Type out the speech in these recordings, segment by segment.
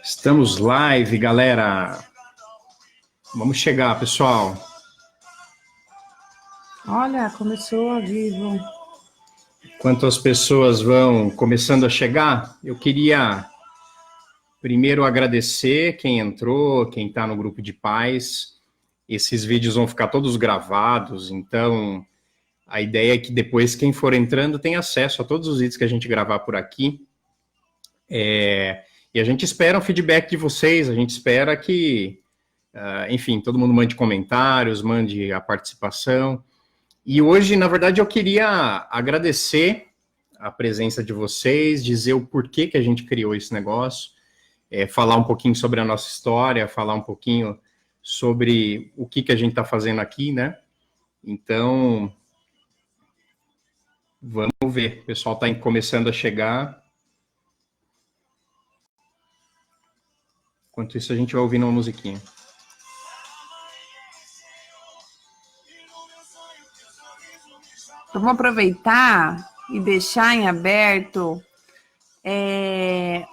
Estamos live, galera. Vamos chegar, pessoal. Olha, começou ao vivo. Enquanto as pessoas vão começando a chegar, eu queria primeiro agradecer quem entrou, quem está no grupo de pais. Esses vídeos vão ficar todos gravados, então a ideia é que depois quem for entrando tem acesso a todos os vídeos que a gente gravar por aqui. E a gente espera um feedback de vocês, a gente espera que, enfim, todo mundo mande comentários, mande a participação. E hoje, na verdade, eu queria agradecer a presença de vocês, dizer o porquê que a gente criou esse negócio, falar um pouquinho sobre a nossa história, falar um pouquinho sobre o que a gente está fazendo aqui, né? Então, vamos ver. O pessoal está começando a chegar. Enquanto isso, a gente vai ouvindo uma musiquinha. Vamos aproveitar e deixar em aberto.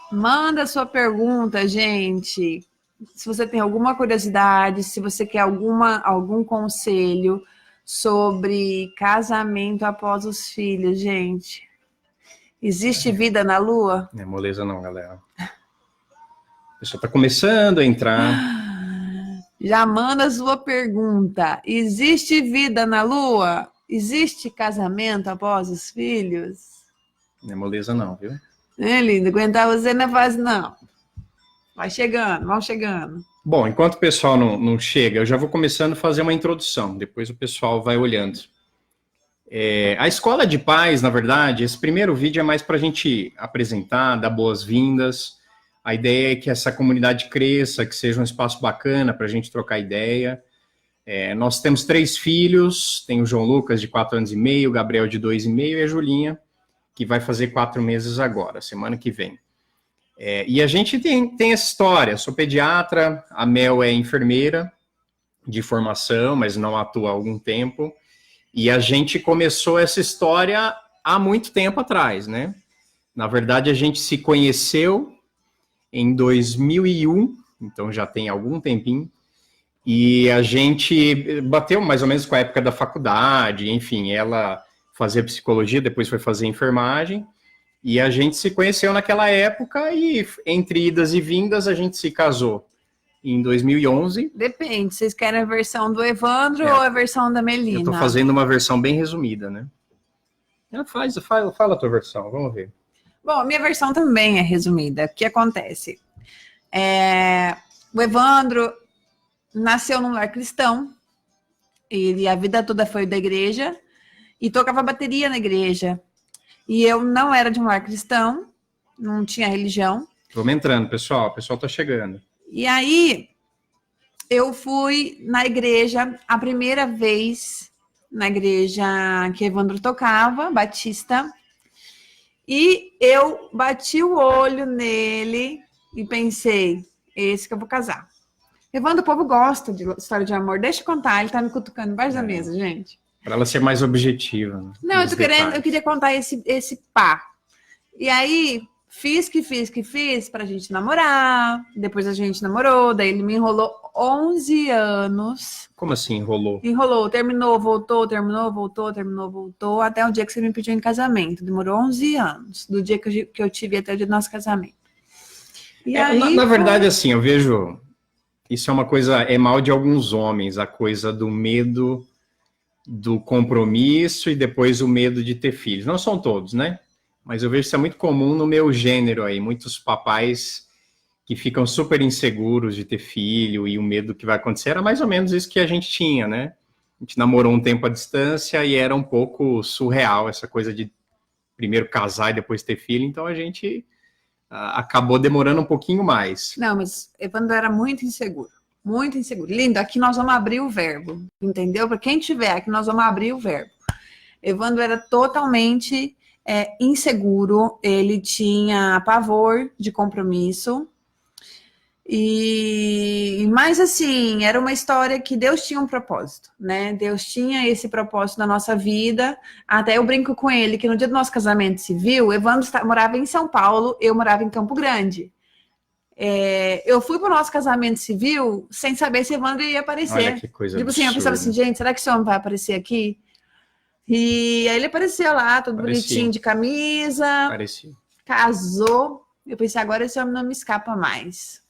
Manda sua pergunta, gente. Se você tem alguma curiosidade, se você quer algum conselho sobre casamento após os filhos, gente. Existe vida na Lua? Não é moleza não, galera. A pessoa está começando a entrar. Já manda sua pergunta. Existe vida na Lua? Existe casamento após os filhos? Não é moleza não, viu? Lindo, aguentar você não é fácil, não. Vai chegando, vão chegando. Bom, enquanto o pessoal não chega, eu já vou começando a fazer uma introdução, depois o pessoal vai olhando. A Escola de Pais, na verdade, esse primeiro vídeo é mais para a gente apresentar, dar boas-vindas. A ideia é que essa comunidade cresça, que seja um espaço bacana para a gente trocar ideia. Nós temos 3 filhos, tem o João Lucas, de 4 anos e meio, o Gabriel, de 2,5, e a Julinha, que vai fazer 4 meses agora, semana que vem. E a gente tem essa história. Eu sou pediatra, a Mel é enfermeira de formação, mas não atua há algum tempo. E a gente começou essa história há muito tempo atrás, né? Na verdade, a gente se conheceu em 2001, então já tem algum tempinho. E a gente bateu mais ou menos com a época da faculdade, enfim, ela fazia psicologia, depois foi fazer enfermagem. E a gente se conheceu naquela época e, entre idas e vindas, a gente se casou em 2011. Depende, vocês querem a versão do Evandro ou a versão da Melina? Eu tô fazendo uma versão bem resumida, né? Fala a tua versão, vamos ver. Bom, a minha versão também é resumida. O que acontece? O Evandro nasceu num lar cristão, ele a vida toda foi da igreja e tocava bateria na igreja. E eu não era de um lar cristão, não tinha religião. Vamos entrando, pessoal. O pessoal tá chegando. E aí, eu fui na igreja, a primeira vez na igreja que Evandro tocava, Batista. E eu bati o olho nele e pensei, esse que eu vou casar. Evandro, o povo gosta de história de amor. Deixa eu contar, ele tá me cutucando embaixo da mesa, gente. Para ela ser mais objetiva. Né? Não, eu queria contar esse pá. E aí, fiz pra gente namorar. Depois a gente namorou, daí ele me enrolou 11 anos. Como assim enrolou? Enrolou, terminou, voltou, até o dia que você me pediu em casamento. Demorou 11 anos, do dia que eu tive até o dia do nosso casamento. E aí, na verdade, assim, eu vejo... Isso é uma coisa, é mal de alguns homens, a coisa do medo do compromisso e depois o medo de ter filhos. Não são todos, né? Mas eu vejo isso é muito comum no meu gênero aí. Muitos papais que ficam super inseguros de ter filho e o medo que vai acontecer. Era mais ou menos isso que a gente tinha, né? A gente namorou um tempo à distância e era um pouco surreal essa coisa de primeiro casar e depois ter filho. Então a gente acabou demorando um pouquinho mais. Não, mas Evandro era muito inseguro. Muito inseguro. Lindo, aqui nós vamos abrir o verbo, entendeu? Para quem tiver, aqui nós vamos abrir o verbo. Evandro era totalmente inseguro, ele tinha pavor de compromisso. Mas assim, era uma história que Deus tinha um propósito, né? Deus tinha esse propósito na nossa vida. Até eu brinco com ele que no dia do nosso casamento civil, Evandro morava em São Paulo, eu morava em Campo Grande. Eu fui pro nosso casamento civil sem saber se Evandro ia aparecer. Olha que coisa tipo assim, eu absurda. pensava assim, gente, será que esse homem vai aparecer aqui? E aí ele apareceu lá, todo bonitinho de camisa. Parecia. Casou. Eu pensei, agora esse homem não me escapa mais.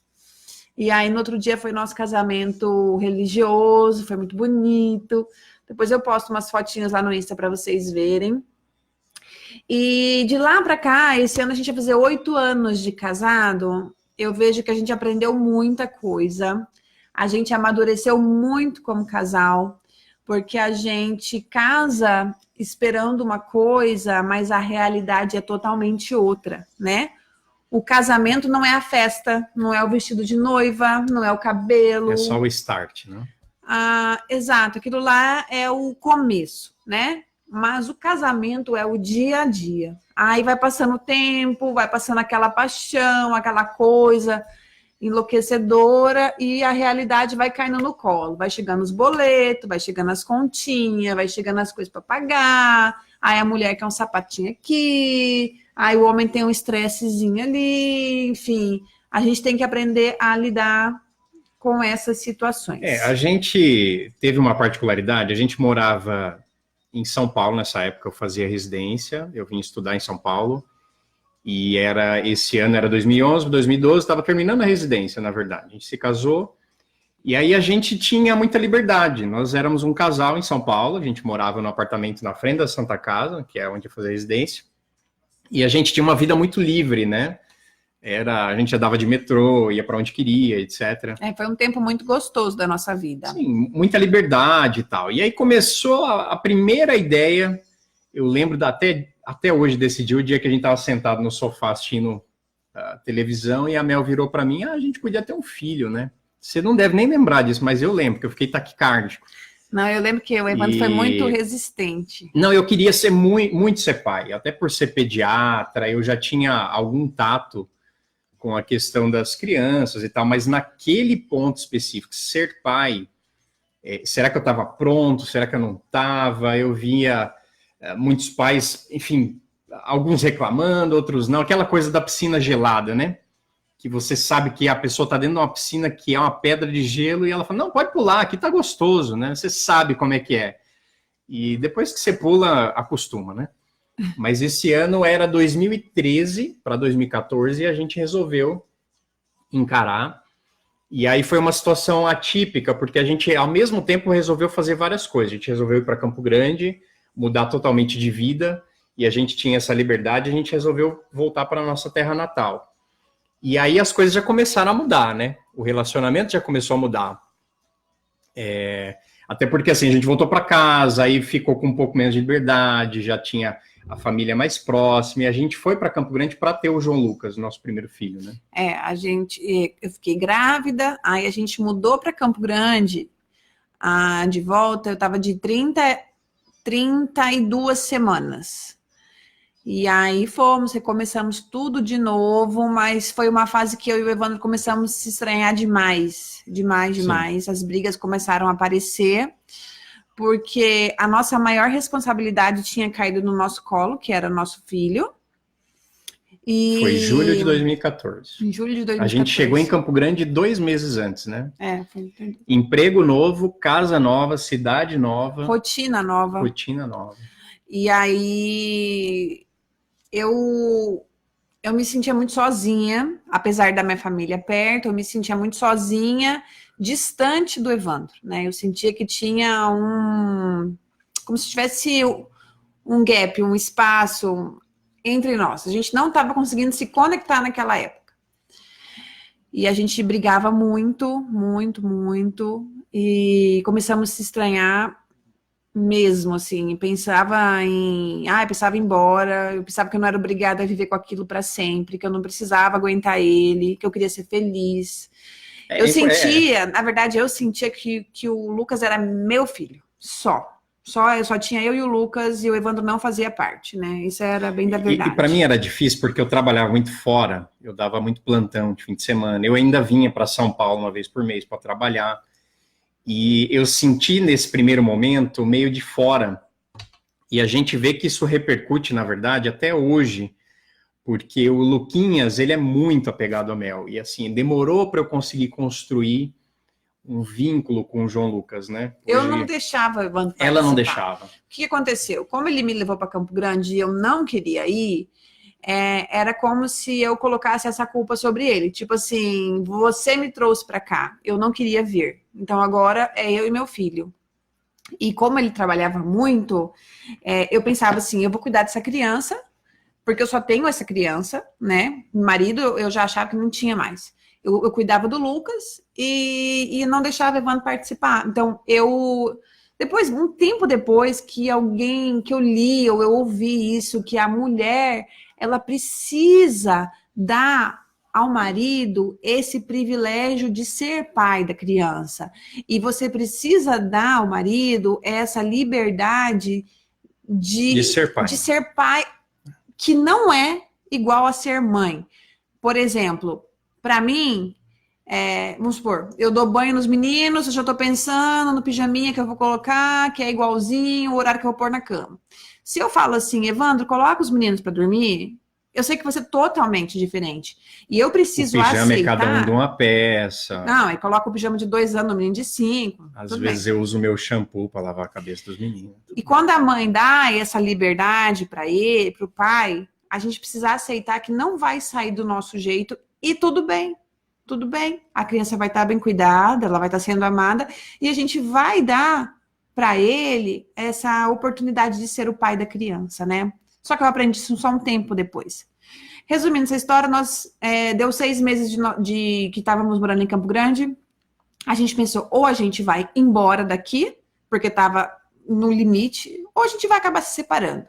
E aí no outro dia foi nosso casamento religioso, foi muito bonito. Depois eu posto umas fotinhas lá no Insta para vocês verem. E de lá para cá, esse ano a gente vai fazer 8 anos de casado. Eu vejo que a gente aprendeu muita coisa. A gente amadureceu muito como casal, porque a gente casa esperando uma coisa, mas a realidade é totalmente outra, né? O casamento não é a festa, não é o vestido de noiva, não é o cabelo. É só o start, né? Exato, aquilo lá é o começo, né? Mas o casamento é o dia a dia. Aí vai passando o tempo, vai passando aquela paixão, aquela coisa enlouquecedora e a realidade vai caindo no colo. Vai chegando os boletos, vai chegando as continhas, vai chegando as coisas para pagar. Aí a mulher quer um sapatinho aqui, aí o homem tem um estressezinho ali, enfim. A gente tem que aprender a lidar com essas situações. A gente teve uma particularidade, a gente morava em São Paulo nessa época, eu fazia residência, eu vim estudar em São Paulo, e esse ano era 2011, 2012, estava terminando a residência, na verdade. A gente se casou, e aí a gente tinha muita liberdade. Nós éramos um casal em São Paulo, a gente morava no apartamento na frente da Santa Casa, que é onde eu fazia residência, e a gente tinha uma vida muito livre, né? A gente andava de metrô, ia para onde queria, etc. Foi um tempo muito gostoso da nossa vida. Sim, muita liberdade e tal. E aí começou a primeira ideia, eu lembro até hoje desse dia, o dia que a gente estava sentado no sofá assistindo a televisão e a Mel virou para mim, a gente podia ter um filho, né? Você não deve nem lembrar disso, mas eu lembro, que eu fiquei taquicárdico. Não, eu lembro que o Evandro foi muito resistente. Não, eu queria ser muito ser pai, até por ser pediatra, eu já tinha algum tato com a questão das crianças e tal, mas naquele ponto específico, ser pai, será que eu estava pronto? Será que eu não estava? Eu via muitos pais, enfim, alguns reclamando, outros não, aquela coisa da piscina gelada, né? Que você sabe que a pessoa está dentro de uma piscina que é uma pedra de gelo e ela fala, não, pode pular, aqui tá gostoso, né? Você sabe como é que é. E depois que você pula, acostuma, né? Mas esse ano era 2013 para 2014 e a gente resolveu encarar. E aí foi uma situação atípica, porque a gente, ao mesmo tempo, resolveu fazer várias coisas. A gente resolveu ir para Campo Grande, mudar totalmente de vida, e a gente tinha essa liberdade, a gente resolveu voltar para a nossa terra natal. E aí as coisas já começaram a mudar, né? O relacionamento já começou a mudar. Até porque, assim, a gente voltou para casa, aí ficou com um pouco menos de liberdade, já tinha a família mais próxima, e a gente foi para Campo Grande para ter o João Lucas, nosso primeiro filho, né? Eu fiquei grávida, aí a gente mudou para Campo Grande, de volta, eu estava de 32 semanas. E aí recomeçamos tudo de novo, mas foi uma fase que eu e o Evandro começamos a se estranhar demais. As brigas começaram a aparecer, porque a nossa maior responsabilidade tinha caído no nosso colo, que era nosso filho. Foi julho de 2014. Em julho de 2014. A gente chegou em Campo Grande 2 meses antes, né? Foi. Emprego novo, casa nova, cidade nova. Rotina nova. E aí eu me sentia muito sozinha, apesar da minha família perto, eu me sentia muito sozinha, distante do Evandro, né? Eu sentia que tinha como se tivesse um gap, um espaço entre nós. A gente não estava conseguindo se conectar naquela época. E a gente brigava muito, e começamos a se estranhar mesmo, assim, pensava em ir embora, eu pensava que eu não era obrigada a viver com aquilo para sempre, que eu não precisava aguentar ele, que eu queria ser feliz. Na verdade, eu sentia que o Lucas era meu filho, só tinha eu e o Lucas, e o Evandro não fazia parte, né? Isso era bem da verdade. E para mim era difícil, porque eu trabalhava muito fora, eu dava muito plantão de fim de semana, eu ainda vinha para São Paulo uma vez por mês para trabalhar. E eu senti nesse primeiro momento meio de fora. E a gente vê que isso repercute, na verdade, até hoje, porque o Luquinhas, ele é muito apegado ao Mel, e assim, demorou para eu conseguir construir um vínculo com o João Lucas, né? Eu não deixava o Evandro participar. Ela não deixava. O que aconteceu? Como ele me levou para Campo Grande e eu não queria ir, era como se eu colocasse essa culpa sobre ele. Tipo assim, você me trouxe para cá, eu não queria vir. Então agora é eu e meu filho. E como ele trabalhava muito, eu pensava assim, eu vou cuidar dessa criança, porque eu só tenho essa criança, né? Marido, eu já achava que não tinha mais. Eu cuidava do Lucas e não deixava o Evandro participar. Então, depois, um tempo depois que eu li ou eu ouvi isso, que a mulher, ela precisa dar ao marido esse privilégio de ser pai da criança. E você precisa dar ao marido essa liberdade de ser pai, que não é igual a ser mãe. Por exemplo, para mim, vamos supor, eu dou banho nos meninos, eu já tô pensando no pijaminha que eu vou colocar, que é igualzinho o horário que eu vou pôr na cama. Se eu falo assim, Evandro, coloca os meninos para dormir, eu sei que vai ser totalmente diferente. E eu preciso aceitar... O pijama é cada um de uma peça. Não, e coloca o pijama de 2 anos, o menino de 5. Às vezes eu uso o meu shampoo para lavar a cabeça dos meninos. E quando a mãe dá essa liberdade para ele, para o pai, a gente precisa aceitar que não vai sair do nosso jeito e tudo bem. Tudo bem. A criança vai estar bem cuidada, ela vai estar sendo amada e a gente vai dar para ele essa oportunidade de ser o pai da criança, né? Só que eu aprendi isso só um tempo depois. Resumindo essa história, deu 6 meses de que estávamos morando em Campo Grande. A gente pensou, ou a gente vai embora daqui, porque estava no limite, ou a gente vai acabar se separando.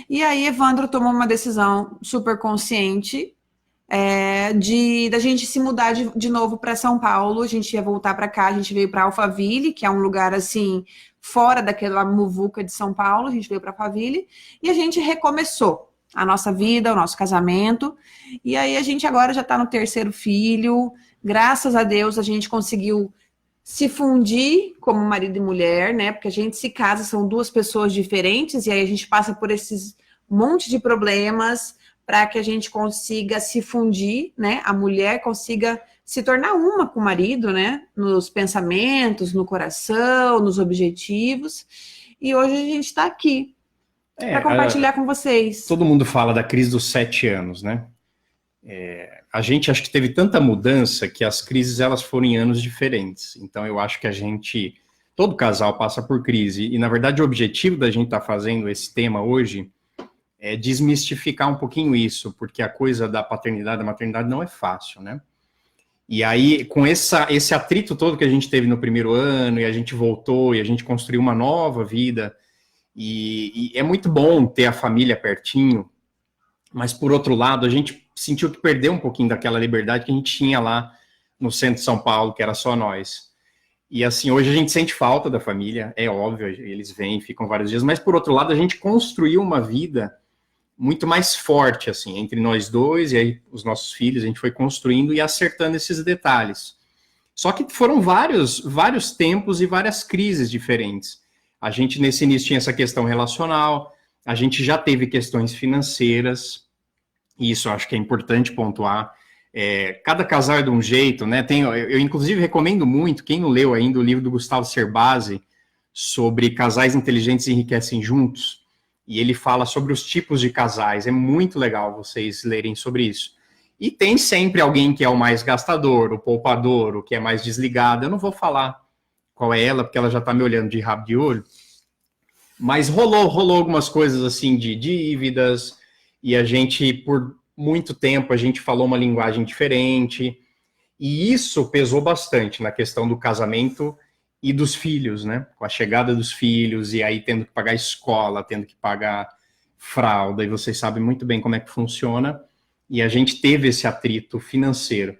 E aí, Evandro tomou uma decisão super consciente da gente se mudar de novo para São Paulo. A gente ia voltar para cá, a gente veio para Alphaville, que é um lugar assim, fora daquela muvuca de São Paulo. A gente veio para Alphaville e a gente recomeçou a nossa vida, o nosso casamento. E aí a gente agora já está no 3º filho. Graças a Deus a gente conseguiu se fundir como marido e mulher, né? Porque a gente se casa, são 2 pessoas diferentes, e aí a gente passa por esses monte de problemas para que a gente consiga se fundir, né? A mulher consiga se tornar uma com o marido, né? Nos pensamentos, no coração, nos objetivos. E hoje a gente está aqui para compartilhar com vocês. Todo mundo fala da crise dos 7 anos, né? A gente acho que teve tanta mudança que as crises elas foram em anos diferentes. Então eu acho que todo casal passa por crise. E na verdade o objetivo da gente estar fazendo esse tema hoje é desmistificar um pouquinho isso, porque a coisa da paternidade, da maternidade não é fácil, né? E aí, com esse atrito todo que a gente teve no primeiro ano, e a gente voltou, e a gente construiu uma nova vida, e é muito bom ter a família pertinho, mas, por outro lado, a gente sentiu que perdeu um pouquinho daquela liberdade que a gente tinha lá no centro de São Paulo, que era só nós. E, assim, hoje a gente sente falta da família, é óbvio, eles vêm, ficam vários dias, mas, por outro lado, a gente construiu uma vida muito mais forte, assim, entre nós dois, e aí os nossos filhos, a gente foi construindo e acertando esses detalhes. Só que foram vários tempos e várias crises diferentes. A gente, nesse início, tinha essa questão relacional, a gente já teve questões financeiras, e isso eu acho que é importante pontuar. Cada casal é de um jeito, né? Eu, inclusive, recomendo muito, quem não leu ainda, o livro do Gustavo Cerbasi, sobre casais inteligentes enriquecem juntos, e ele fala sobre os tipos de casais. É muito legal vocês lerem sobre isso. E tem sempre alguém que é o mais gastador, o poupador, o que é mais desligado. Eu não vou falar qual é ela, porque ela já está me olhando de rabo de olho. Mas rolou algumas coisas assim de dívidas, e a gente, por muito tempo, a gente falou uma linguagem diferente. E isso pesou bastante na questão do casamento e dos filhos, né? Com a chegada dos filhos, e aí tendo que pagar escola, tendo que pagar fralda, e vocês sabem muito bem como é que funciona, e a gente teve esse atrito financeiro.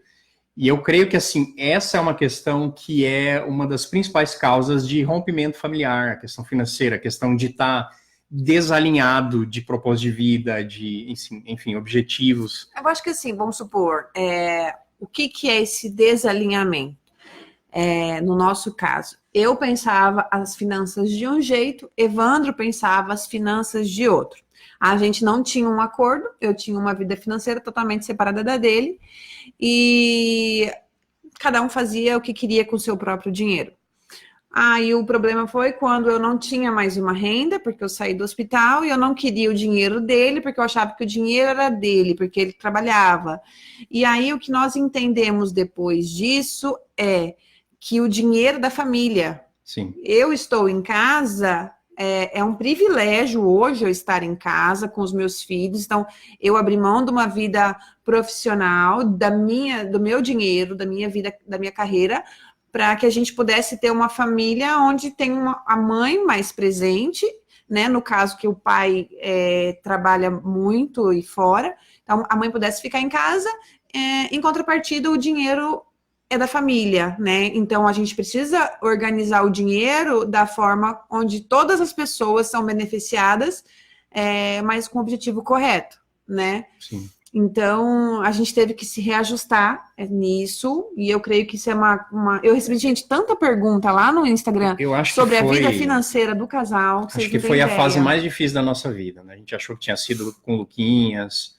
E eu creio que, assim, essa é uma questão que é uma das principais causas de rompimento familiar, a questão financeira, a questão de estar desalinhado de propósito de vida, de, enfim, objetivos. Eu acho que, assim, vamos supor, o que é esse desalinhamento? No nosso caso, eu pensava as finanças de um jeito, Evandro pensava as finanças de outro. A gente não tinha um acordo, eu tinha uma vida financeira totalmente separada da dele, e cada um fazia o que queria com o seu próprio dinheiro. Aí o problema foi quando eu não tinha mais uma renda, porque eu saí do hospital e eu não queria o dinheiro dele, porque eu achava que o dinheiro era dele, porque ele trabalhava. E aí o que nós entendemos depois disso é que o dinheiro da família. Sim. Eu estou em casa, é um privilégio hoje eu estar em casa com os meus filhos, então eu abri mão de uma vida profissional, do meu dinheiro, da minha vida, da minha carreira, para que a gente pudesse ter uma família onde tem a mãe mais presente, né? No caso que o pai trabalha muito e fora, então a mãe pudesse ficar em casa, em contrapartida o dinheiro é da família, né? Então a gente precisa organizar o dinheiro da forma onde todas as pessoas são beneficiadas, mas com o objetivo correto, né? Sim. Então, a gente teve que se reajustar nisso, e eu creio que isso é Eu recebi, gente, tanta pergunta lá no Instagram sobre a vida financeira do casal. Acho que foi a fase mais difícil da nossa vida, né? A gente achou que tinha sido com o Luquinhas,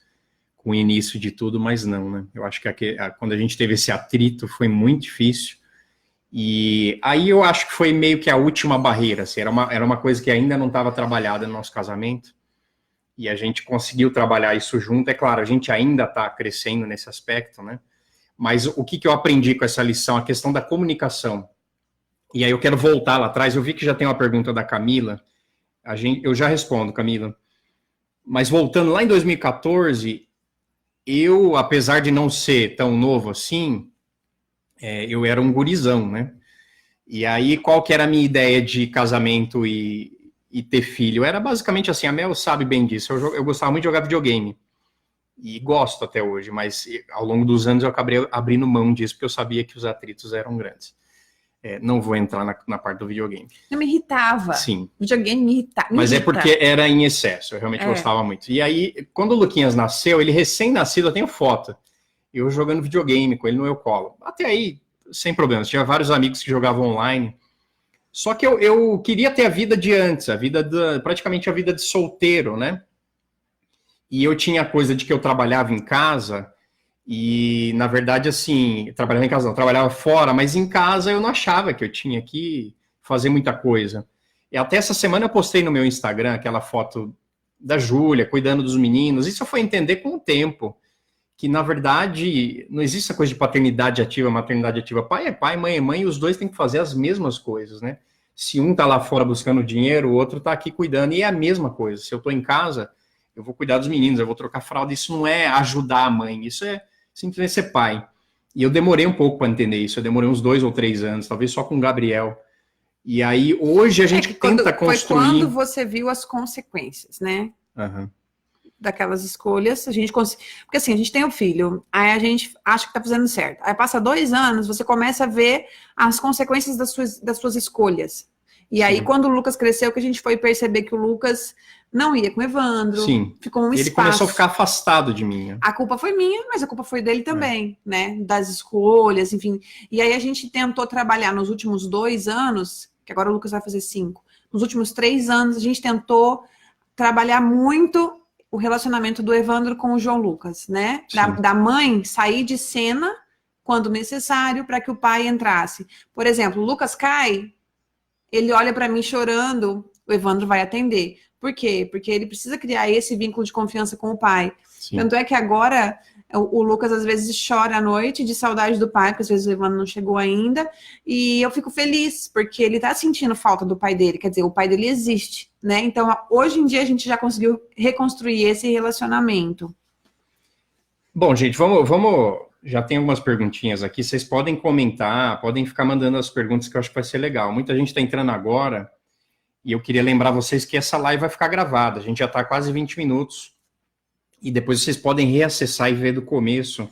com o início de tudo, mas não, né? Eu acho que quando a gente teve esse atrito foi muito difícil, e aí eu acho que foi meio que a última barreira, assim, era uma coisa que ainda não estava trabalhada no nosso casamento, e a gente conseguiu trabalhar isso junto. É claro, a gente ainda está crescendo nesse aspecto, né? Mas o que eu aprendi com essa lição? A questão da comunicação. E aí eu quero voltar lá atrás. Eu vi que já tem uma pergunta da Camila. Eu já respondo, Camila. Mas voltando lá em 2014, eu, apesar de não ser tão novo assim, eu era um gurizão, né? E aí, qual que era a minha ideia de casamento e ter filho? Era basicamente assim, a Mel sabe bem disso, eu gostava muito de jogar videogame, e gosto até hoje, mas ao longo dos anos eu acabei abrindo mão disso, porque eu sabia que os atritos eram grandes. Não vou entrar na parte do videogame. Eu me irritava. Sim. O videogame me irritava. Mas é porque era em excesso, eu realmente gostava muito. E aí, quando o Luquinhas nasceu, ele recém-nascido, eu tenho foto, eu jogando videogame com ele no meu colo. Até aí, sem problemas, tinha vários amigos que jogavam online. Só que eu queria ter a vida de antes, praticamente a vida de solteiro, né? E eu tinha a coisa de que eu trabalhava em casa, e, na verdade, assim, trabalhava em casa não, trabalhava fora, mas em casa eu não achava que eu tinha que fazer muita coisa. E até essa semana eu postei no meu Instagram aquela foto da Júlia, cuidando dos meninos. Isso eu fui entender com o tempo, que, na verdade, não existe essa coisa de paternidade ativa, maternidade ativa. Pai é pai, mãe é mãe, e os dois têm que fazer as mesmas coisas, né? Se um tá lá fora buscando dinheiro, o outro tá aqui cuidando, e é a mesma coisa. Se eu tô em casa, eu vou cuidar dos meninos, eu vou trocar fralda. Isso não é ajudar a mãe, isso é simplesmente ser pai. E eu demorei um pouco para entender isso, eu demorei uns 2 ou 3 anos, talvez só com o Gabriel. E aí, hoje a gente tenta construir... Foi quando você viu as consequências, né? Uhum. Daquelas escolhas, porque assim, a gente tem um filho, aí a gente acha que tá fazendo certo, aí passa 2 anos, você começa a ver as consequências das suas escolhas, e aí quando o Lucas cresceu, que a gente foi perceber que o Lucas não ia com o Evandro, ficou um espaço. Ele começou a ficar afastado de mim. A culpa foi minha, mas a culpa foi dele também, né, das escolhas, enfim, e aí a gente tentou trabalhar nos últimos 2 anos, que agora o Lucas vai fazer 5, nos últimos 3 anos a gente tentou trabalhar muito o relacionamento do Evandro com o João Lucas, né? Da mãe sair de cena quando necessário para que o pai entrasse. Por exemplo, o Lucas cai, ele olha para mim chorando, o Evandro vai atender. Por quê? Porque ele precisa criar esse vínculo de confiança com o pai. Sim. Tanto é que agora o Lucas às vezes chora à noite de saudade do pai, porque às vezes o Evandro não chegou ainda, e eu fico feliz, porque ele tá sentindo falta do pai dele, quer dizer, o pai dele existe, né? Então, hoje em dia a gente já conseguiu reconstruir esse relacionamento. Bom, gente, vamos... Já tem algumas perguntinhas aqui, vocês podem comentar, podem ficar mandando as perguntas, que eu acho que vai ser legal. Muita gente está entrando agora, e eu queria lembrar vocês que essa live vai ficar gravada, a gente já está quase 20 minutos, e depois vocês podem reacessar e ver do começo.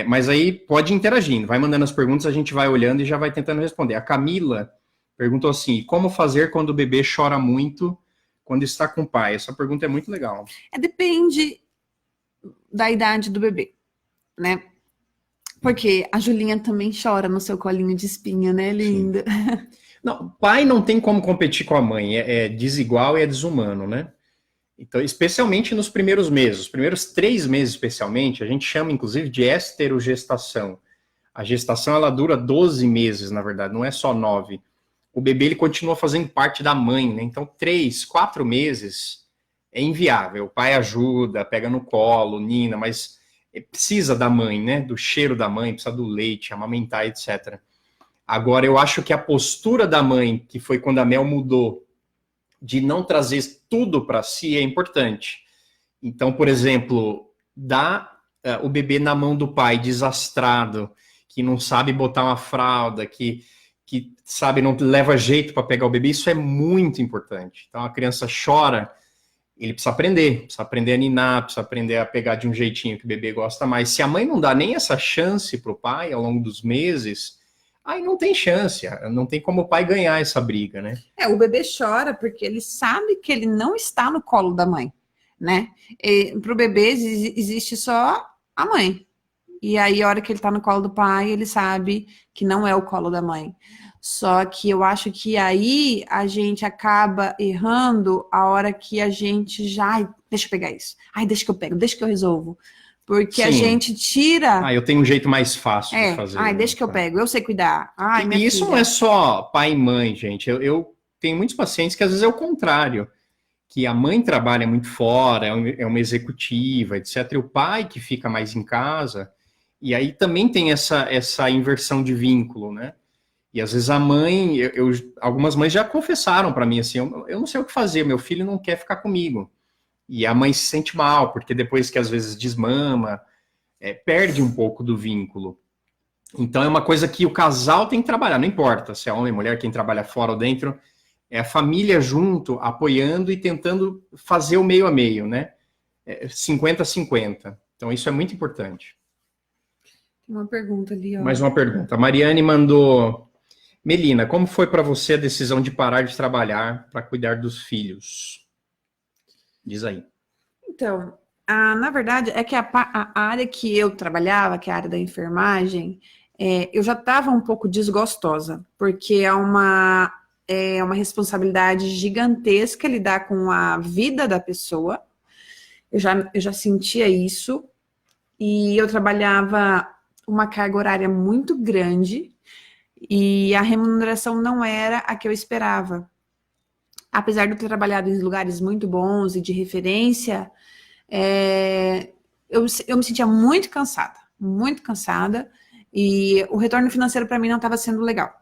Mas aí pode ir interagindo, vai mandando as perguntas, a gente vai olhando e já vai tentando responder. A Camila perguntou assim, como fazer quando o bebê chora muito quando está com o pai? Essa pergunta é muito legal. Depende da idade do bebê, né? Porque a Julinha também chora no seu colinho de espinha, né, linda? Não, pai não tem como competir com a mãe, é desigual e é desumano, né? Então, especialmente nos primeiros meses, os primeiros 3 meses especialmente, a gente chama inclusive de esterogestação. A gestação ela dura 12 meses, na verdade, não é só 9. O bebê ele continua fazendo parte da mãe, né? Então 3, 4 meses é inviável. O pai ajuda, pega no colo, nina, mas precisa da mãe, né? Do cheiro da mãe, precisa do leite, amamentar, etc. Agora, eu acho que a postura da mãe, que foi quando a Mel mudou, de não trazer tudo para si, é importante. Então, por exemplo, dar o bebê na mão do pai desastrado, que não sabe botar uma fralda, que sabe, não leva jeito para pegar o bebê, isso é muito importante. Então, a criança chora, ele precisa aprender a ninar, precisa aprender a pegar de um jeitinho que o bebê gosta mais. Se a mãe não dá nem essa chance para o pai ao longo dos meses, aí não tem chance, não tem como o pai ganhar essa briga, né? O bebê chora porque ele sabe que ele não está no colo da mãe, né? Para o bebê existe só a mãe. E aí, a hora que ele tá no colo do pai, ele sabe que não é o colo da mãe. Só que eu acho que aí a gente acaba errando a hora que a gente já... Ai, deixa eu pegar isso. Ai, deixa que eu pego, deixa que eu resolvo. Porque a gente tira... eu tenho um jeito mais fácil de fazer. Ai, deixa que eu pego, eu sei cuidar. Ai, e isso não é só pai e mãe, gente. Eu tenho muitos pacientes que às vezes é o contrário. Que a mãe trabalha muito fora, é uma executiva, etc. E o pai que fica mais em casa... E aí também tem essa inversão de vínculo, né? E às vezes a mãe, algumas mães já confessaram para mim assim, eu não sei o que fazer, meu filho não quer ficar comigo. E a mãe se sente mal, porque depois que às vezes desmama, perde um pouco do vínculo. Então é uma coisa que o casal tem que trabalhar, não importa se é homem, mulher, quem trabalha fora ou dentro, é a família junto, apoiando e tentando fazer o meio a meio, né? 50-50. Então isso é muito importante. Uma pergunta ali, ó. Mais uma pergunta. A Mariane mandou: Melina, como foi para você a decisão de parar de trabalhar para cuidar dos filhos? Diz aí. Então, na verdade, é que a área que eu trabalhava, que é a área da enfermagem, eu já estava um pouco desgostosa, porque é uma responsabilidade gigantesca lidar com a vida da pessoa. Eu já sentia isso, e eu trabalhava uma carga horária muito grande e a remuneração não era a que eu esperava. Apesar de eu ter trabalhado em lugares muito bons e de referência, eu me sentia muito cansada, e o retorno financeiro para mim não estava sendo legal.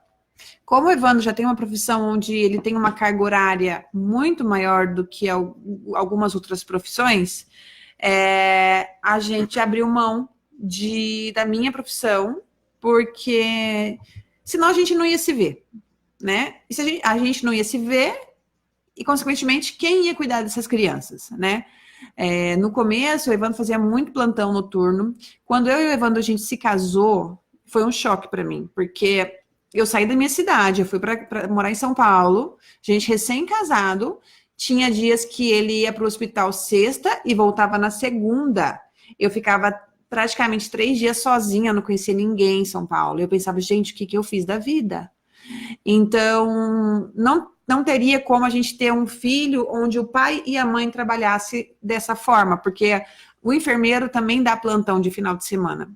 Como o Evandro já tem uma profissão onde ele tem uma carga horária muito maior do que algumas outras profissões, a gente abriu mão da minha profissão, porque senão a gente não ia se ver, né? E se a gente não ia se ver, e consequentemente, quem ia cuidar dessas crianças, né? No começo, o Evandro fazia muito plantão noturno. Quando eu e o Evandro, a gente se casou, foi um choque para mim, porque eu saí da minha cidade, eu fui para morar em São Paulo, gente recém-casado, tinha dias que ele ia para o hospital sexta e voltava na segunda. Eu ficava praticamente 3 dias sozinha, não conhecia ninguém em São Paulo. Eu pensava, gente, o que eu fiz da vida? Então, não teria como a gente ter um filho onde o pai e a mãe trabalhassem dessa forma, porque o enfermeiro também dá plantão de final de semana.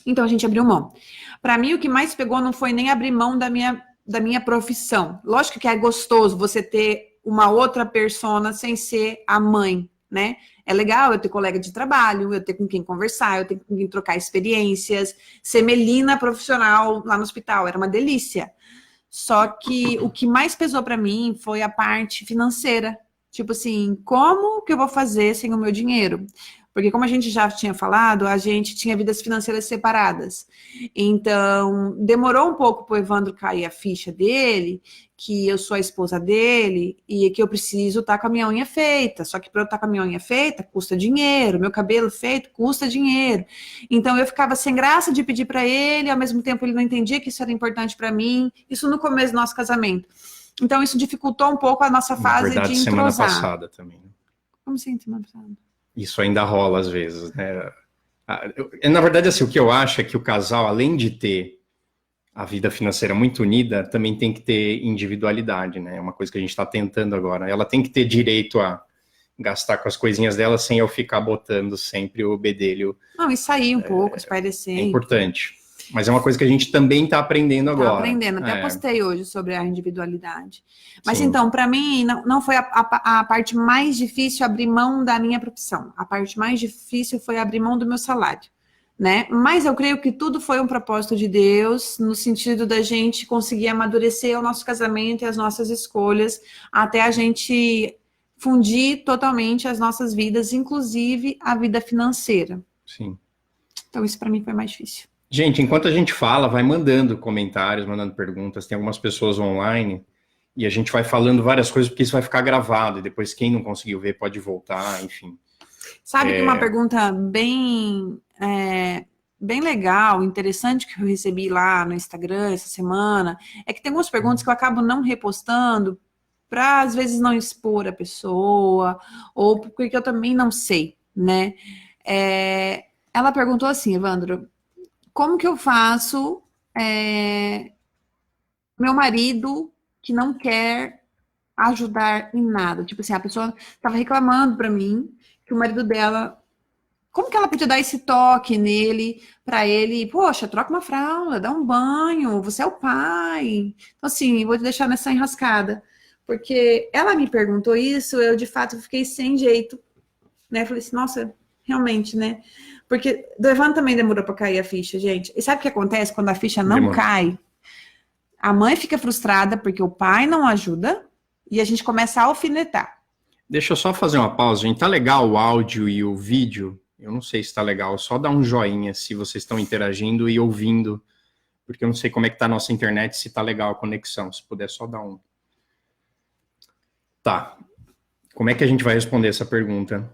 Então, a gente abriu mão. Para mim, o que mais pegou não foi nem abrir mão da minha profissão. Lógico que é gostoso você ter uma outra persona sem ser a mãe, né? É legal eu ter colega de trabalho, eu ter com quem conversar, eu ter com quem trocar experiências, ser Melina profissional lá no hospital, era uma delícia. Só que o que mais pesou para mim foi a parte financeira. Tipo assim, como que eu vou fazer sem o meu dinheiro? Porque como a gente já tinha falado, a gente tinha vidas financeiras separadas. Então, demorou um pouco para o Evandro cair a ficha dele, que eu sou a esposa dele e que eu preciso estar com a minha unha feita. Só que para eu estar com a minha unha feita, custa dinheiro. Meu cabelo feito, custa dinheiro. Então, eu ficava sem graça de pedir para ele, ao mesmo tempo ele não entendia que isso era importante para mim. Isso no começo do nosso casamento. Então, isso dificultou um pouco a nossa fase de entrosar. Semana passada também. Como assim, semana passada? Isso ainda rola às vezes, né? Na verdade, assim, o que eu acho é que o casal, além de ter a vida financeira muito unida, também tem que ter individualidade, né? É uma coisa que a gente está tentando agora. Ela tem que ter direito a gastar com as coisinhas dela sem eu ficar botando sempre o bedelho. Não, e sair um pouco, espairecer. É importante. Mas é uma coisa que a gente também está aprendendo agora. Está aprendendo, até postei hoje sobre a individualidade. Mas Sim. então, para mim, não foi a parte mais difícil abrir mão da minha profissão. A parte mais difícil foi abrir mão do meu salário, né? Mas eu creio que tudo foi um propósito de Deus, no sentido da gente conseguir amadurecer o nosso casamento e as nossas escolhas, até a gente fundir totalmente as nossas vidas, inclusive a vida financeira. Sim. Então, isso para mim foi mais difícil. Gente, enquanto a gente fala, vai mandando comentários, mandando perguntas. Tem algumas pessoas online e a gente vai falando várias coisas porque isso vai ficar gravado. E depois quem não conseguiu ver pode voltar, enfim. Sabe que uma pergunta bem legal, interessante que eu recebi lá no Instagram essa semana, é que tem algumas perguntas que eu acabo não repostando para, às vezes, não expor a pessoa ou porque eu também não sei, né? Ela perguntou assim, Evandro, como que eu faço meu marido que não quer ajudar em nada? Tipo assim, a pessoa estava reclamando para mim que o marido dela, como que ela podia dar esse toque nele, para ele, poxa, troca uma fralda, dá um banho, você é o pai. Então assim, vou te deixar nessa enrascada. Porque ela me perguntou isso, eu de fato fiquei sem jeito, né? Falei assim, nossa, realmente, né? Porque do Evandro também demorou para cair a ficha, gente. E sabe o que acontece quando a ficha não cai? A mãe fica frustrada porque o pai não ajuda e a gente começa a alfinetar. Deixa eu só fazer uma pausa, gente. Tá legal o áudio e o vídeo? Eu não sei se tá legal. Só dá um joinha se vocês estão interagindo e ouvindo. Porque eu não sei como é que tá a nossa internet, se tá legal a conexão. Se puder, só dar um. Tá. Como é que a gente vai responder essa pergunta?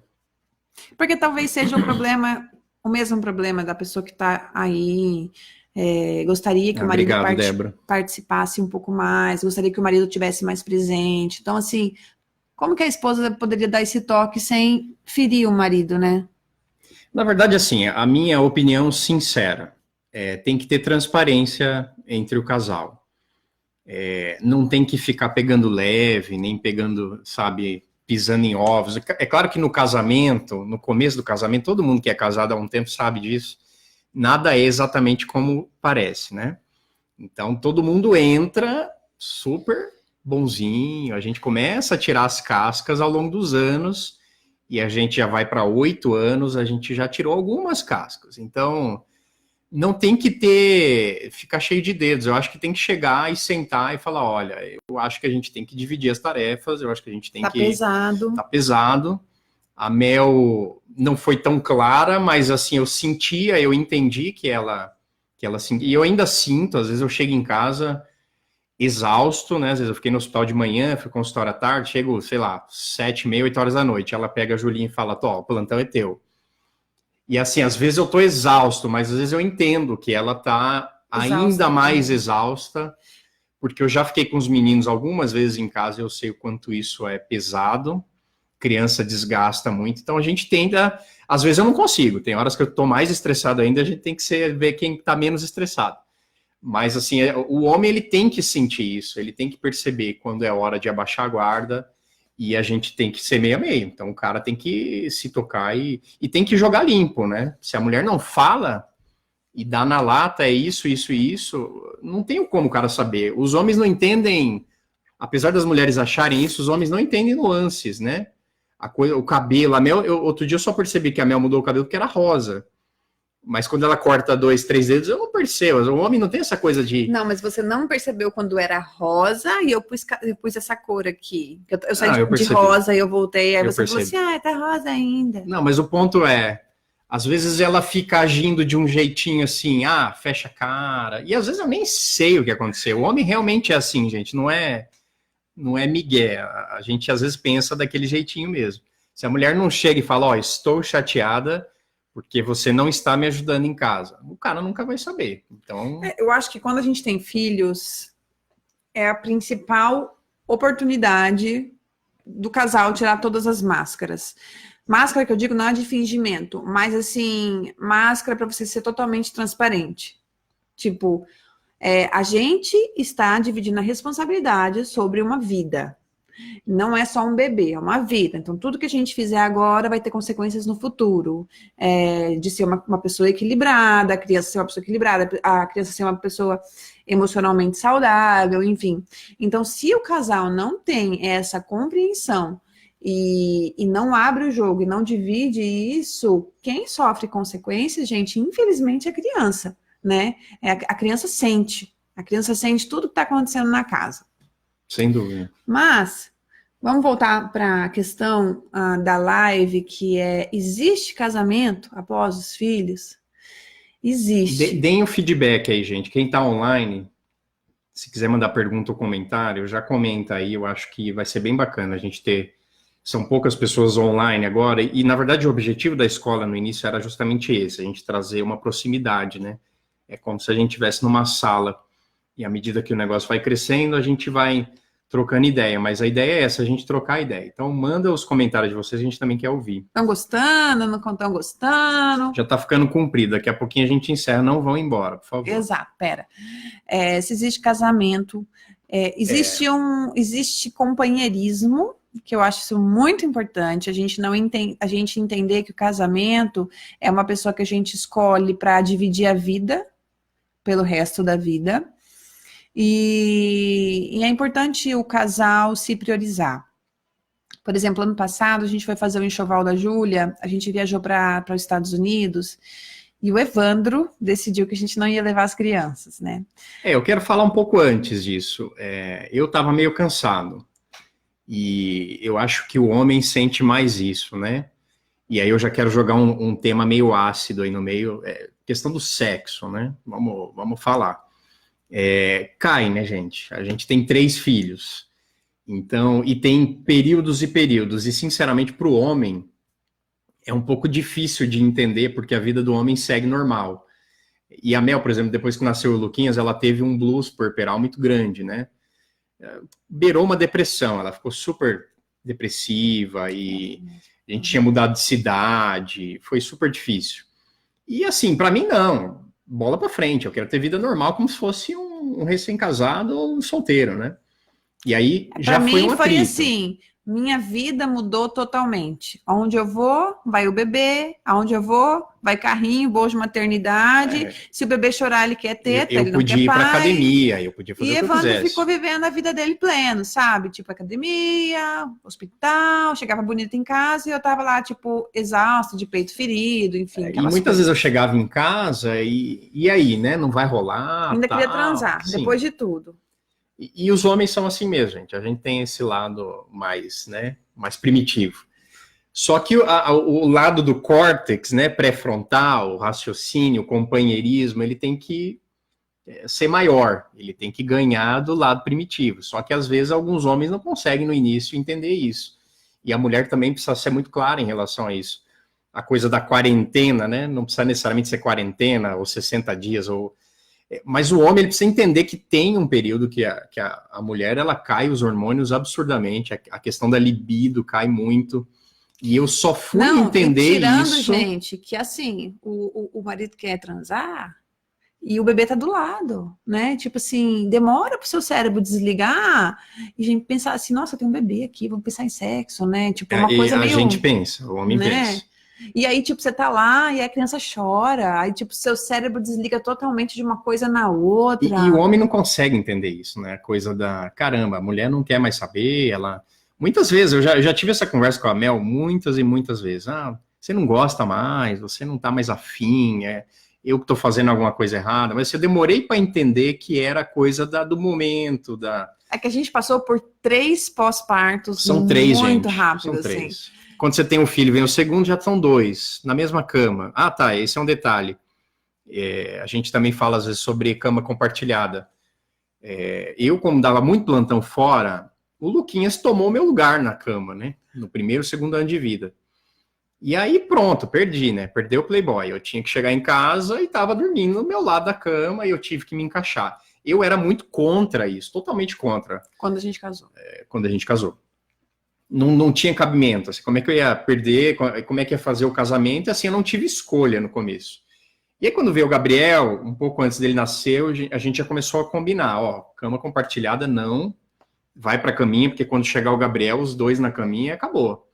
Porque talvez seja o mesmo problema da pessoa que está aí, gostaria que o marido participasse um pouco mais, gostaria que o marido tivesse mais presente. Então, assim, como que a esposa poderia dar esse toque sem ferir o marido, né? Na verdade, assim, a minha opinião sincera, tem que ter transparência entre o casal. Não tem que ficar pegando leve, nem pegando, sabe, pisando em ovos. É claro que no casamento, no começo do casamento, todo mundo que é casado há um tempo sabe disso, nada é exatamente como parece, né? Então, todo mundo entra super bonzinho, a gente começa a tirar as cascas ao longo dos anos, e a gente já vai para 8 anos, a gente já tirou algumas cascas. Então, não tem que ficar cheio de dedos. Eu acho que tem que chegar e sentar e falar, olha, eu acho que a gente tem que dividir as tarefas, eu acho que a gente tem tá pesado. Tá pesado. A Mel não foi tão clara, mas assim, eu entendi que ela e eu ainda sinto, às vezes eu chego em casa exausto, né? Às vezes eu fiquei no hospital de manhã, fui consultório à tarde, chego, sei lá, 7h30, 8 horas da noite. Ela pega a Julinha e fala, ó, o plantão é teu. E assim, às vezes eu tô exausto, mas às vezes eu entendo que ela tá ainda mais exausta, porque eu já fiquei com os meninos algumas vezes em casa, eu sei o quanto isso é pesado, criança desgasta muito, então a gente tenta, às vezes eu não consigo, tem horas que eu tô mais estressado ainda, a gente tem que ver quem tá menos estressado. Mas assim, o homem ele tem que sentir isso, ele tem que perceber quando é hora de abaixar a guarda, e a gente tem que ser meio a meio. Então o cara tem que se tocar e tem que jogar limpo, né? Se a mulher não fala e dá na lata, é isso, não tem como o cara saber. Os homens não entendem, apesar das mulheres acharem isso, os homens não entendem nuances, né? O cabelo, a Mel, outro dia eu só percebi que a Mel mudou o cabelo porque era rosa. Mas quando ela corta 2, 3 dedos, eu não percebo. O homem não tem essa coisa de... Não, mas você não percebeu quando era rosa e eu pus essa cor aqui. Eu saí de rosa e eu voltei. Aí você falou assim, tá rosa ainda. Não, mas o ponto é... Às vezes ela fica agindo de um jeitinho assim, fecha a cara. E às vezes eu nem sei o que aconteceu. O homem realmente é assim, gente. Não é migué. A gente às vezes pensa daquele jeitinho mesmo. Se a mulher não chega e fala, estou chateada... porque você não está me ajudando em casa. O cara nunca vai saber. Então, eu acho que quando a gente tem filhos, é a principal oportunidade do casal tirar todas as máscaras. Máscara que eu digo não é de fingimento, mas assim, máscara para você ser totalmente transparente. Tipo, a gente está dividindo a responsabilidade sobre uma vida. Não é só um bebê, é uma vida. Então, tudo que a gente fizer agora vai ter consequências no futuro. De ser uma pessoa equilibrada, a criança ser uma pessoa equilibrada, a criança ser uma pessoa emocionalmente saudável, enfim. Então, se o casal não tem essa compreensão e não abre o jogo e não divide isso, quem sofre consequências, gente, infelizmente é a criança, né? A criança sente. A criança sente tudo que está acontecendo na casa. Sem dúvida. Mas, vamos voltar para a questão da live, que existe casamento após os filhos? Existe. Deem o feedback aí, gente. Quem está online, se quiser mandar pergunta ou comentário, já comenta aí. Eu acho que vai ser bem bacana a gente ter... São poucas pessoas online agora, e na verdade o objetivo da escola no início era justamente esse, a gente trazer uma proximidade, né? É como se a gente estivesse numa sala, e à medida que o negócio vai crescendo, a gente vai trocando ideia, mas a ideia é essa, a gente trocar ideia. Então manda os comentários de vocês, a gente também quer ouvir. Estão gostando, não estão gostando? Já está ficando comprido, daqui a pouquinho a gente encerra, não vão embora, por favor. Exato, pera. Se existe casamento, existe companheirismo, que eu acho isso muito importante, a gente entender que o casamento é uma pessoa que a gente escolhe para dividir a vida pelo resto da vida, e é importante o casal se priorizar. Por exemplo, ano passado a gente foi fazer o enxoval da Júlia, a gente viajou para os Estados Unidos, e o Evandro decidiu que a gente não ia levar as crianças, né? Eu quero falar um pouco antes disso. Eu estava meio cansado. E eu acho que o homem sente mais isso, né? E aí eu já quero jogar um tema meio ácido aí no meio, questão do sexo, né? Vamos falar. Cai, né, gente? A gente tem 3 filhos. Então, e tem períodos e períodos. E, sinceramente, para o homem, é um pouco difícil de entender, porque a vida do homem segue normal. E a Mel, por exemplo, depois que nasceu o Luquinhas, ela teve um blues puerperal muito grande, né? Beirou uma depressão, ela ficou super depressiva e a gente tinha mudado de cidade, foi super difícil. E assim, para mim não, bola para frente, eu quero ter vida normal como se fosse um recém-casado ou um solteiro, né? E aí já foi um atrito. Foi assim, minha vida mudou totalmente. Onde eu vou, vai o bebê. Aonde eu vou, vai carrinho, bojo maternidade. Se o bebê chorar, ele quer teta, ele não quer pai. Eu podia ir pra academia, eu podia fazer o que eu quisesse. E Evandro ficou vivendo a vida dele pleno, sabe? Tipo, academia, hospital, chegava bonita em casa e eu tava lá, tipo, exausto, de peito ferido, enfim. E muitas vezes eu chegava em casa e aí, né? Não vai rolar. Ainda queria transar, sim, depois de tudo. E os homens são assim mesmo, gente. A gente tem esse lado mais, né, mais primitivo. Só que o lado do córtex, né, pré-frontal, o raciocínio, o companheirismo, ele tem que ser maior. Ele tem que ganhar do lado primitivo. Só que, às vezes, alguns homens não conseguem, no início, entender isso. E a mulher também precisa ser muito clara em relação a isso. A coisa da quarentena, né, não precisa necessariamente ser quarentena, ou 60 dias, mas o homem ele precisa entender que tem um período que a mulher ela cai os hormônios absurdamente, a questão da libido cai muito, e eu só fui entender tirando, isso... gente, que assim, o marido quer transar e o bebê tá do lado, né? Tipo assim, demora pro seu cérebro desligar e a gente pensar assim, nossa, tem um bebê aqui, vamos pensar em sexo, né? Tipo, uma coisa meio... A gente pensa, o homem pensa. E aí, tipo, você tá lá e a criança chora, aí, tipo, seu cérebro desliga totalmente de uma coisa na outra. E o homem não consegue entender isso, né? A coisa da, caramba, a mulher não quer mais saber, ela... Muitas vezes, eu já tive essa conversa com a Mel muitas e muitas vezes. Você não gosta mais, você não tá mais afim, eu que tô fazendo alguma coisa errada, mas eu demorei para entender que era coisa do momento, É que a gente passou por 3 pós-partos muito rápido, são assim. 3. Quando você tem um filho, vem o segundo, já são 2, na mesma cama. Tá, esse é um detalhe. A gente também fala, às vezes, sobre cama compartilhada. Eu, como dava muito plantão fora, o Luquinhas tomou meu lugar na cama, né? No primeiro, segundo ano de vida. E aí, pronto, perdi, né? Perdeu o Playboy. Eu tinha que chegar em casa e tava dormindo no meu lado da cama e eu tive que me encaixar. Eu era muito contra isso, totalmente contra. Quando a gente casou. Quando a gente casou. Não tinha cabimento, assim, como é que eu ia perder, como é que ia fazer o casamento, e assim, eu não tive escolha no começo. E aí, quando veio o Gabriel, um pouco antes dele nascer, a gente já começou a combinar, cama compartilhada não, vai para a caminha, porque quando chegar o Gabriel, os dois na caminha, acabou.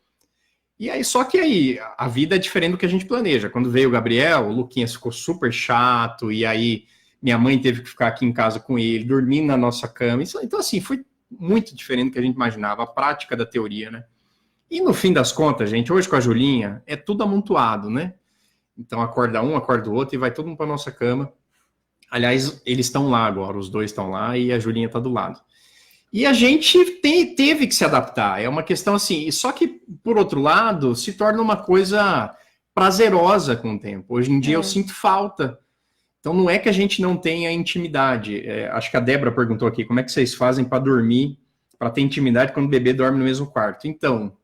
E aí, só que aí, a vida é diferente do que a gente planeja. Quando veio o Gabriel, o Luquinhas ficou super chato, e aí minha mãe teve que ficar aqui em casa com ele, dormindo na nossa cama. Então, assim, foi muito diferente do que a gente imaginava, a prática da teoria, né? E no fim das contas, gente, hoje com a Julinha, é tudo amontoado, né? Então, acorda um, acorda o outro, e vai todo mundo para nossa cama. Aliás, eles estão lá agora, os dois estão lá, e a Julinha está do lado. E a gente teve que se adaptar, é uma questão assim, só que, por outro lado, se torna uma coisa prazerosa com o tempo. Hoje em dia eu sinto falta. Então não é que a gente não tenha intimidade. Acho que a Débora perguntou aqui, como é que vocês fazem para dormir, para ter intimidade quando o bebê dorme no mesmo quarto? Então,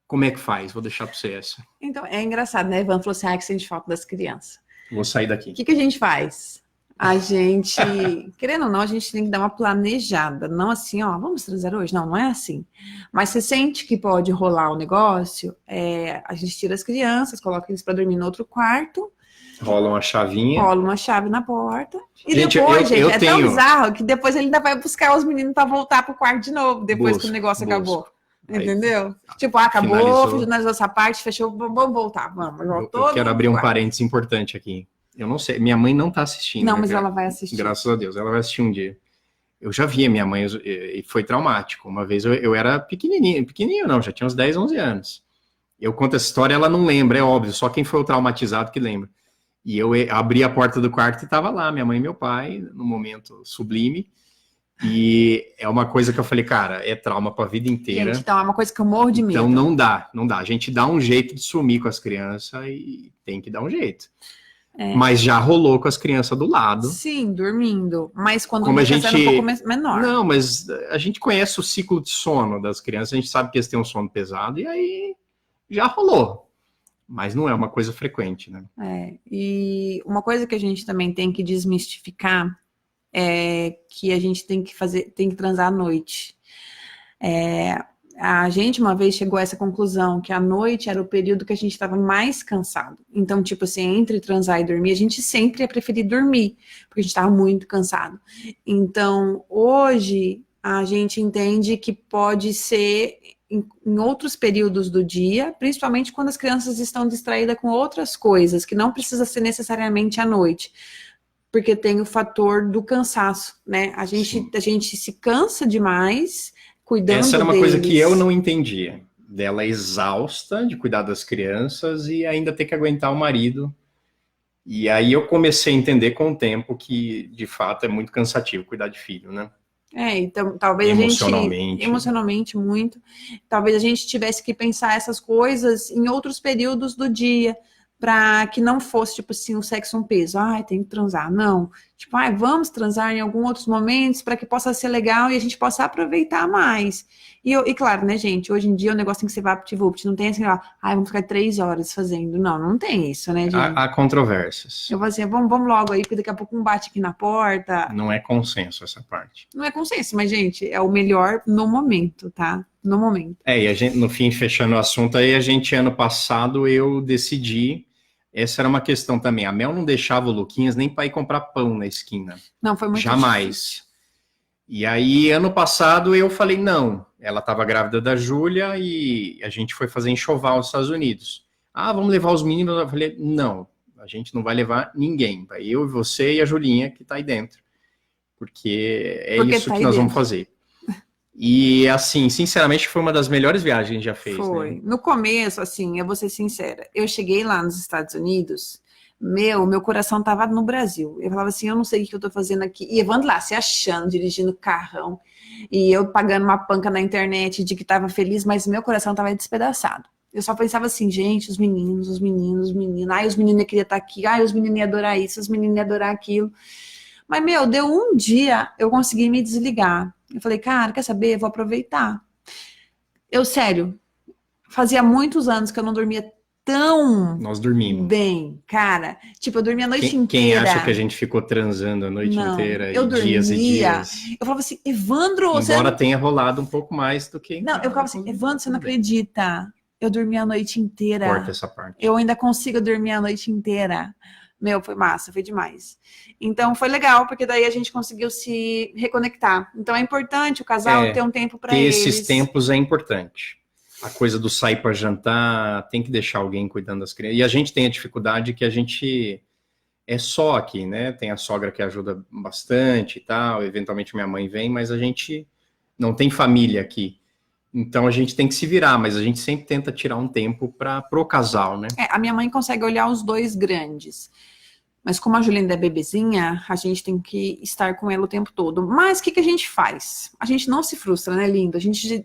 como é que faz? Vou deixar para você essa. Então, é engraçado, né? Ivan falou assim, que sente falta das crianças. Vou sair daqui. O que a gente faz? A gente, querendo ou não, a gente tem que dar uma planejada. Não assim, ó, vamos transar hoje? Não, não é assim. Mas você sente que pode rolar o negócio, a gente tira as crianças, coloca eles para dormir no outro quarto. Rola uma chavinha. Rola uma chave na porta. E gente, depois, eu é tenho... tão bizarro que depois ele ainda vai buscar os meninos para voltar pro quarto de novo, depois que o negócio acabou. Entendeu? Aí, tipo, acabou, finalizou essa parte, fechou, vamos voltar. Vamos, eu quero abrir um parênteses importante aqui. Eu não sei, minha mãe não tá assistindo. Não, mas ela vai assistir. Graças a Deus, ela vai assistir um dia. Eu já vi a minha mãe e foi traumático. Uma vez eu era pequenininho não, já tinha uns 10, 11 anos. Eu conto essa história, ela não lembra, é óbvio, só quem foi o traumatizado que lembra. E eu abri a porta do quarto e tava lá, minha mãe e meu pai, num momento sublime. E é uma coisa que eu falei, cara, é trauma pra vida inteira. Gente, então é uma coisa que eu morro de medo. Então não dá. A gente dá um jeito de sumir com as crianças e tem que dar um jeito. Mas já rolou com as crianças do lado. Sim, dormindo. Mas quando como a gente era um pouco menor. Não, mas a gente conhece o ciclo de sono das crianças, a gente sabe que eles têm um sono pesado, e aí já rolou. Mas não é uma coisa frequente, né? E uma coisa que a gente também tem que desmistificar é que a gente tem que transar à noite. A gente uma vez chegou a essa conclusão, que a noite era o período que a gente estava mais cansado. Então, tipo assim, entre transar e dormir, a gente sempre ia preferir dormir, porque a gente estava muito cansado. Então, hoje, a gente entende que pode ser em outros períodos do dia, principalmente quando as crianças estão distraídas com outras coisas, que não precisa ser necessariamente à noite. Porque tem o fator do cansaço, né? A gente se cansa demais cuidando deles. Essa era uma coisa que eu não entendia. Dela exausta de cuidar das crianças e ainda ter que aguentar o marido. E aí eu comecei a entender com o tempo que, de fato, é muito cansativo cuidar de filho, né? Então, talvez emocionalmente muito. Talvez a gente tivesse que pensar essas coisas em outros períodos do dia, para que não fosse, tipo assim, o sexo um peso. Tem que transar. Não. Tipo, vamos transar em alguns outros momentos para que possa ser legal e a gente possa aproveitar mais. E claro, né, gente, hoje em dia o negócio tem que ser vapt-vupt. Não tem assim, vamos ficar 3 horas fazendo. Não tem isso, né, gente? Há controvérsias. Eu vou assim, vamos logo aí, porque daqui a pouco um bate aqui na porta. Não é consenso essa parte. Não é consenso, mas, gente, é o melhor no momento, tá? No momento. E a gente, no fim, fechando o assunto aí, ano passado, eu decidi. Essa era uma questão também. A Mel não deixava o Luquinhas nem para ir comprar pão na esquina. Não, foi muito jamais. Difícil. E aí, ano passado, eu falei, não. Ela estava grávida da Júlia e a gente foi fazer enxoval nos Estados Unidos. Vamos levar os meninos. Eu falei, não, a gente não vai levar ninguém. Vai eu, você e a Julinha que está aí dentro. Porque isso que nós vamos fazer. E, assim, sinceramente, foi uma das melhores viagens que a gente já fez. Foi. Né? No começo, assim, eu vou ser sincera, eu cheguei lá nos Estados Unidos, meu coração tava no Brasil. Eu falava assim, eu não sei o que eu tô fazendo aqui. E Evandro lá, se achando, dirigindo carrão. E eu pagando uma panca na internet de que tava feliz, mas meu coração tava despedaçado. Eu só pensava assim, gente, os meninos. Os meninos iam querer estar aqui. Os meninos iam adorar isso, os meninos iam adorar aquilo. Mas, deu um dia, eu consegui me desligar. Eu falei, cara, quer saber? Eu vou aproveitar. Sério, fazia muitos anos que eu não dormia tão Nós dormimos bem, cara. Tipo, eu dormia a noite inteira. Quem acha que a gente ficou transando a noite inteira? Eu dormia. Dias e dias. Eu falava assim, Evandro... Embora tenha rolado um pouco mais do que... Não, eu ficava assim, Evandro, você não acredita. Eu dormia a noite inteira. Corta essa parte. Eu ainda consigo dormir a noite inteira. Meu, foi massa, foi demais. Então, foi legal, porque daí a gente conseguiu se reconectar. Então, é importante o casal ter um tempo para eles. Ter esses tempos é importante. A coisa do sair para jantar, tem que deixar alguém cuidando das crianças. E a gente tem a dificuldade que a gente é só aqui, né? Tem a sogra que ajuda bastante e tal, eventualmente minha mãe vem, mas a gente não tem família aqui. Então a gente tem que se virar, mas a gente sempre tenta tirar um tempo para pro casal, né? A minha mãe consegue olhar os dois grandes. Mas como a Julinda é bebezinha, a gente tem que estar com ela o tempo todo. Mas o que a gente faz? A gente não se frustra, né, lindo?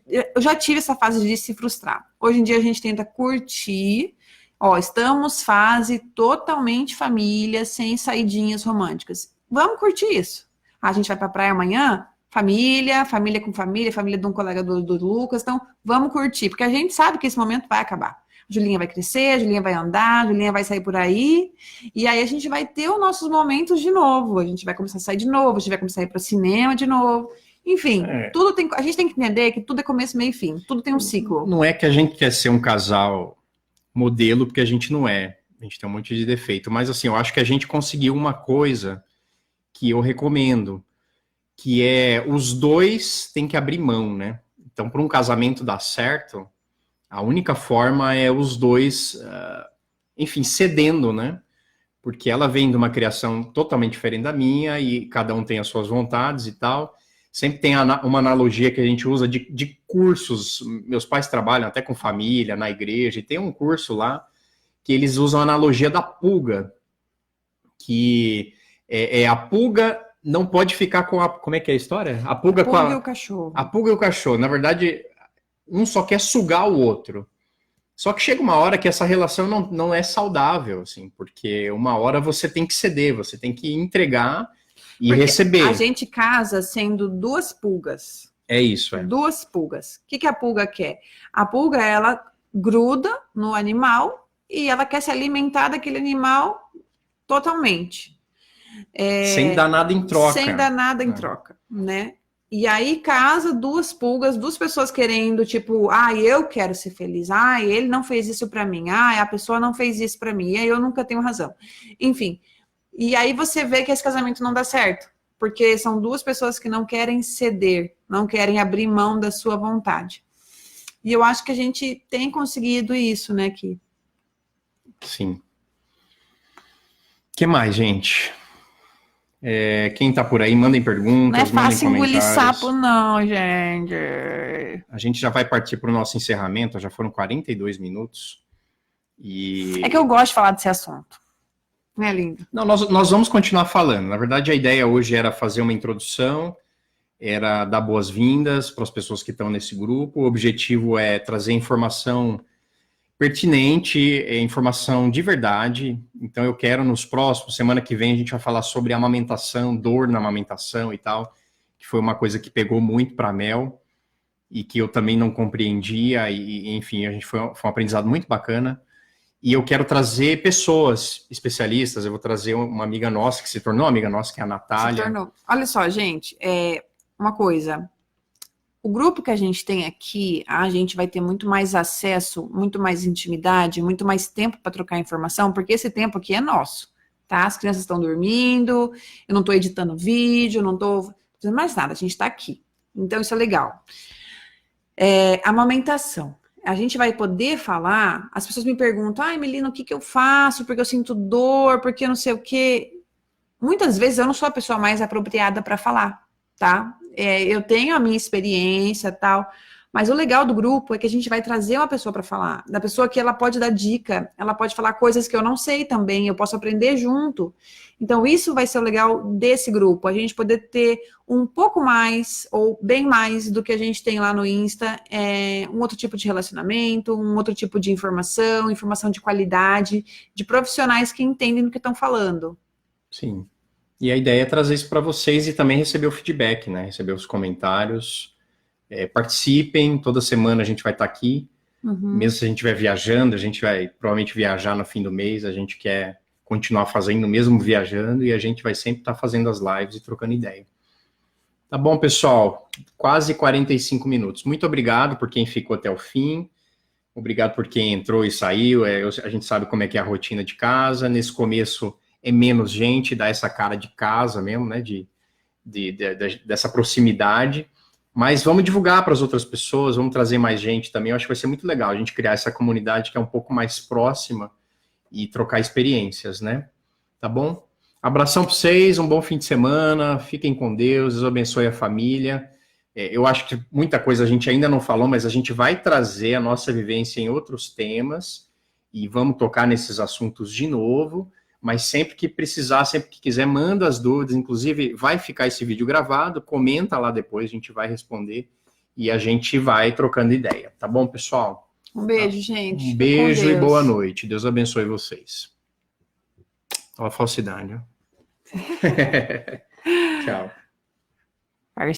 Eu já tive essa fase de se frustrar. Hoje em dia a gente tenta curtir. Ó, estamos fase totalmente família, sem saidinhas românticas. Vamos curtir isso. A gente vai pra praia amanhã? Família com família, família de um colega do Lucas. Então, vamos curtir, porque a gente sabe que esse momento vai acabar. A Julinha vai crescer, a Julinha vai andar, a Julinha vai sair por aí, e aí a gente vai ter os nossos momentos de novo. A gente vai começar a sair de novo, a gente vai começar a ir para o cinema de novo. Enfim, tudo tem, a gente tem que entender que tudo é começo, meio e fim. Tudo tem um ciclo. Não é que a gente quer ser um casal modelo, porque a gente não é. A gente tem um monte de defeito. Mas, assim, eu acho que a gente conseguiu uma coisa que eu recomendo, que é os dois têm que abrir mão, né? Então, para um casamento dar certo, a única forma é os dois, enfim, cedendo, né? Porque ela vem de uma criação totalmente diferente da minha e cada um tem as suas vontades e tal. Sempre tem uma analogia que a gente usa de cursos. Meus pais trabalham até com família, na igreja, e tem um curso lá que eles usam a analogia da pulga, que é a pulga não pode ficar com a... Como é que é a história? A pulga e o cachorro. A pulga e o cachorro. Na verdade, um só quer sugar o outro. Só que chega uma hora que essa relação não é saudável, assim, porque uma hora você tem que ceder, você tem que entregar e porque receber. A gente casa sendo duas pulgas. É isso, é. Duas pulgas. O que a pulga quer? A pulga, ela gruda no animal e ela quer se alimentar daquele animal totalmente. Sem dar nada em troca. Sem dar nada em troca, né? E aí casa duas pulgas, duas pessoas querendo, tipo, eu quero ser feliz, ele não fez isso pra mim, a pessoa não fez isso pra mim, e aí eu nunca tenho razão. Enfim, e aí você vê que esse casamento não dá certo, porque são duas pessoas que não querem ceder, não querem abrir mão da sua vontade. E eu acho que a gente tem conseguido isso, né, Ki? Sim. O que mais, gente? Quem tá por aí, mandem perguntas, não é fácil mandem engolir comentários. sapo, não, gente. A gente já vai partir para o nosso encerramento, já foram 42 minutos. E... É que eu gosto de falar desse assunto. Não é lindo? Não, nós vamos continuar falando. Na verdade, a ideia hoje era fazer uma introdução, era dar boas-vindas para as pessoas que estão nesse grupo. O objetivo é trazer informação pertinente, informação de verdade. Então eu quero nos próximos, semana que vem a gente vai falar sobre amamentação, dor na amamentação e tal, que foi uma coisa que pegou muito para a Mel e que eu também não compreendia e enfim, a gente foi um aprendizado muito bacana. E eu quero trazer pessoas especialistas, eu vou trazer uma amiga nossa, que se tornou amiga nossa, que é a Natália. Se tornou. Olha só, gente, uma coisa... O grupo que a gente tem aqui, a gente vai ter muito mais acesso, muito mais intimidade, muito mais tempo para trocar informação, porque esse tempo aqui é nosso, tá? As crianças estão dormindo, eu não estou editando vídeo, eu não estou fazendo mais nada, a gente está aqui. Então, isso é legal. Amamentação. A gente vai poder falar, as pessoas me perguntam, Melina, o que eu faço? Porque eu sinto dor, porque eu não sei o quê. Muitas vezes eu não sou a pessoa mais apropriada para falar, tá? Eu tenho a minha experiência e tal, mas o legal do grupo é que a gente vai trazer uma pessoa para falar, da pessoa que ela pode dar dica, ela pode falar coisas que eu não sei também, eu posso aprender junto. Então isso vai ser o legal desse grupo, a gente poder ter um pouco mais, ou bem mais do que a gente tem lá no Insta, um outro tipo de relacionamento, um outro tipo de informação de qualidade, de profissionais que entendem do que estão falando. Sim. E a ideia é trazer isso para vocês e também receber o feedback, né? Receber os comentários. Participem, toda semana a gente vai estar aqui. Mesmo se a gente estiver viajando, a gente vai provavelmente viajar no fim do mês, a gente quer continuar fazendo mesmo viajando e a gente vai sempre estar fazendo as lives e trocando ideia. Tá bom, pessoal? Quase 45 minutos. Muito obrigado por quem ficou até o fim. Obrigado por quem entrou e saiu. A gente sabe como é que é a rotina de casa. Nesse começo... é menos gente, dá essa cara de casa mesmo, né? Dessa proximidade. Mas vamos divulgar para as outras pessoas, vamos trazer mais gente também. Eu acho que vai ser muito legal a gente criar essa comunidade que é um pouco mais próxima e trocar experiências, né? Tá bom? Abração para vocês, um bom fim de semana, fiquem com Deus, Deus abençoe a família. Eu acho que muita coisa a gente ainda não falou, mas a gente vai trazer a nossa vivência em outros temas e vamos tocar nesses assuntos de novo, mas sempre que precisar, sempre que quiser, manda as dúvidas, inclusive vai ficar esse vídeo gravado, comenta lá depois, a gente vai responder e a gente vai trocando ideia, tá bom, pessoal? Um beijo, gente. Um beijo e boa noite, Deus abençoe vocês. Olha a falsidade, ó. Tchau.